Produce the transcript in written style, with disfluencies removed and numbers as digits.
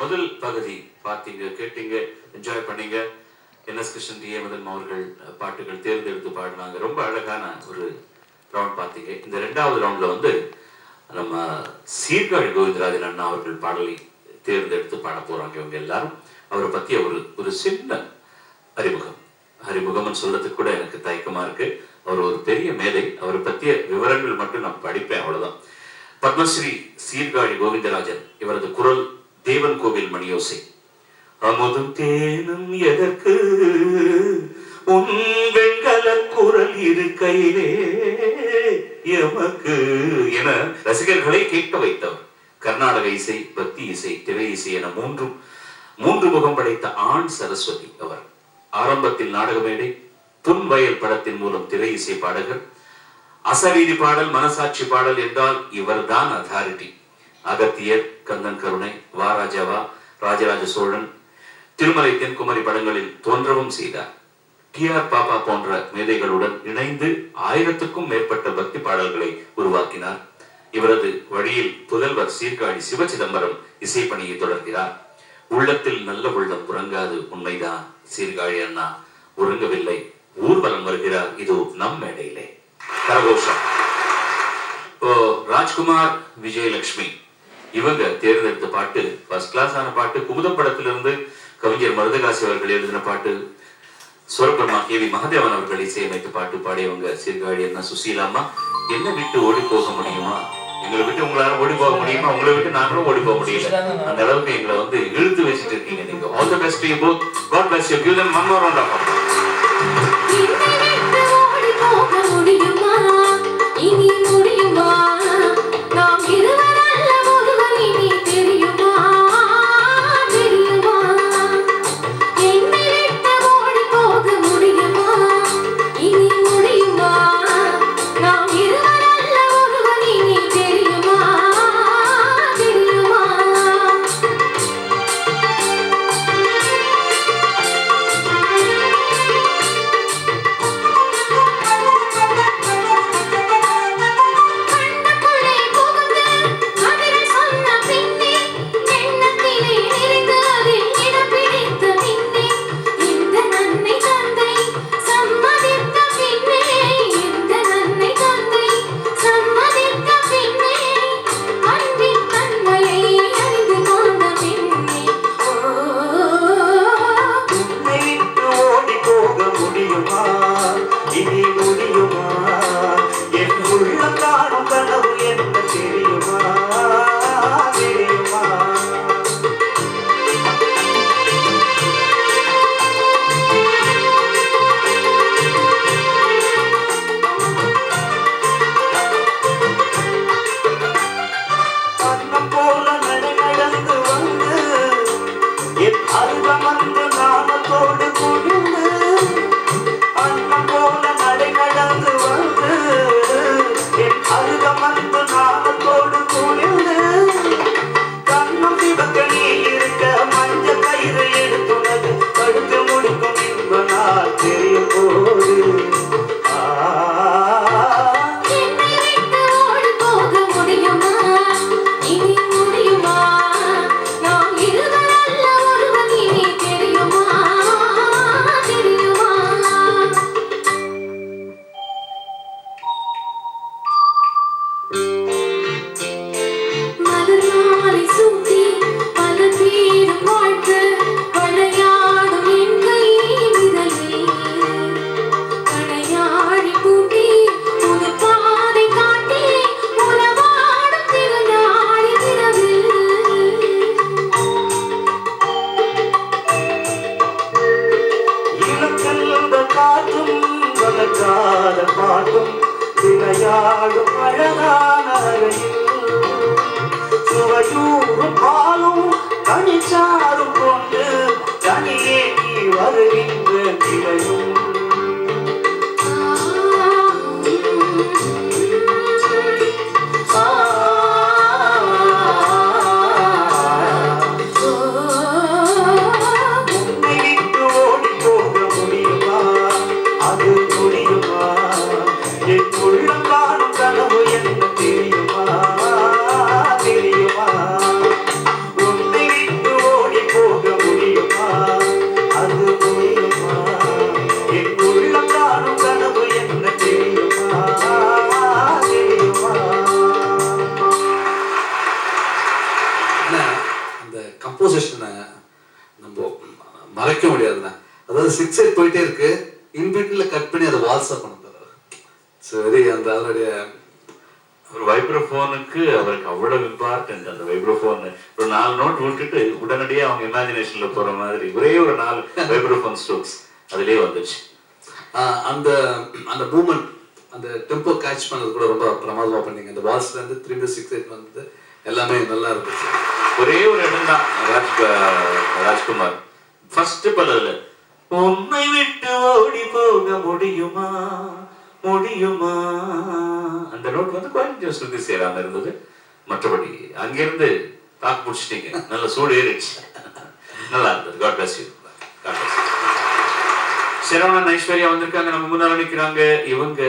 முதல் பகுதி பார்த்தீங்க, கேட்டீங்க, என்ஜாய் பண்ணீங்க. NS Krishnan D. மதன் அவர்கள் பாட்டுகள் தேர்ந்தெடுத்து பாடினாங்க. ரொம்ப அழகான ஒரு ரவுண்ட் பார்த்தீங்க. இந்த ரெண்டாவது ரவுண்ட்ல வந்து நம்ம சீர்காழி கோவிந்தராஜன் அண்ணா அவர்கள் பாடலை தேர்ந்தெடுத்து பாட போறாங்க. இவங்க எல்லாரும் அவரை பத்திய ஒரு சின்ன அறிமுகம்னு சொல்றதுக்கு கூட எனக்கு தயக்கமா இருக்கு. அவர் ஒரு பெரிய மேதை. அவரை பத்திய விவரங்கள் மட்டும் நான் படிப்பேன், அவ்வளவுதான். பத்மஸ்ரீ சீர்காழி கோவிந்தராஜன், இவரது குரல் தேவன் கோவில் மணியோசை. அமுதும் தேனும் எதற்கு உன் வெண்கல குரல் இருக்கையிலே எமக்கு என ரசிகர்களை கேட்க வைத்தவர். கர்நாடக இசை, பக்தி இசை, திரை இசை என மூன்று முகம் படைத்த ஆண் சரஸ்வதி அவர். ஆரம்பத்தில் நாடக மேடை, புன்வயல் படத்தின் மூலம் திரை இசை பாடகர், அசவீதி பாடல், மனசாட்சி பாடல் என்றால் இவர்தான் அதாரிட்டி. அகத்தியர், கந்தன் கருணை, வா ராஜாவா, ராஜராஜ சோழன், திருமலை தென்குமரி படங்களில் தோன்றவும் செய்தார். டி.ஆர். பாப்பா போன்ற மேதைகளுடன் இணைந்து 1000க்கும் மேற்பட்ட பக்தி பாடல்களை உருவாக்கினார். இவரது வழியில் புதல்வர் சீர்காழி சிவச்சிதம்பரம் இசைப்பணியை தொடர்கிறார். உள்ளத்தில் நல்ல உள்ளம் உறங்காது, உண்மைதான். சீர்காழி அண்ணா உறங்கவில்லை, ஊர்வலம் வருகிறார். இது நம் மேடையிலே கரகோஷம். ராஜ்குமார், விஜயலட்சுமி இவங்க தேர்ந்தெடுத்த பாட்டு ஃபர்ஸ்ட் கிளாஸ் ஆன பாட்டு. குமுதம் படத்திலிருந்து கவிஞர் மருதகாசி அவர்கள் எழுதின பாட்டு. சுரபிரமா கே.வி. மகாதேவன் அவர்கள் இசையமைத்த பாட்டு பாடியவங்க சீர்காழி அண்ணா. சுசீலாமா, என்ன விட்டு ஓடி போக முடியுமா? எங்களை விட்டு உங்களால ஓடி போக முடியுமா? உங்களை விட்டு நாங்களும் ஓடி போக முடியல. அந்த அளவுக்கு எங்களை வந்து இழுத்து வச்சுட்டு இருக்கீங்க நீங்க. All the best to you both. God bless you. Give them one more round of applause. தெரியுமா? உன்னை விட்டு அந்த 6/8 போயிட்டே இருக்கு, இன்பிட்ல கட் பண்ணி அதை வால்ஸா கொண்டு வந்தாரு. சரி, அந்த அதனுடைய ஒரு வைப்ரோஃபோனுக்கு அவருக்கு அவ்வளவு இம்பார்ட்டன்ட். அந்த வைப்ரோஃபோன் ஒரு 4 நோட் விட்டுட்டு உடனடியே அவங்க இமேஜினேஷன்ல போற மாதிரி ஒரே ஒரு 4 வைப்ரோஃபோன் ஸ்ட்ரோக்ஸ் அதுலயே வந்துச்சு. அந்த அந்த மூமெண்ட், அந்த டெம்போ கேட்ச் பண்ணது கூட ரொம்ப பிரமாதமா பண்ணீங்க. அந்த வால்ஸ்ல இருந்து 3/6/8 வந்தது எல்லாமே நல்லா இருந்துச்சு. ஒரே ஒரு இடம் தான் ராஜ்குமார் ஃபர்ஸ்ட் பல்லவில உன்னை விட்டு ஓடி போக முடியுமா முடியுமா அந்த நோட் வந்து கொஞ்சம் ஸ்ருதி சேராம இருந்தது. மற்றபடி அங்கிருந்து தாக்கு பிடிச்சிட்டீங்க, நல்ல சூடு ஏறிடுச்சு, நல்லா இருந்தது. God bless you. Saravanan Aishwarya வந்திருக்காங்க, நம்ம முன்னால நிக்கிறாங்க. இவங்க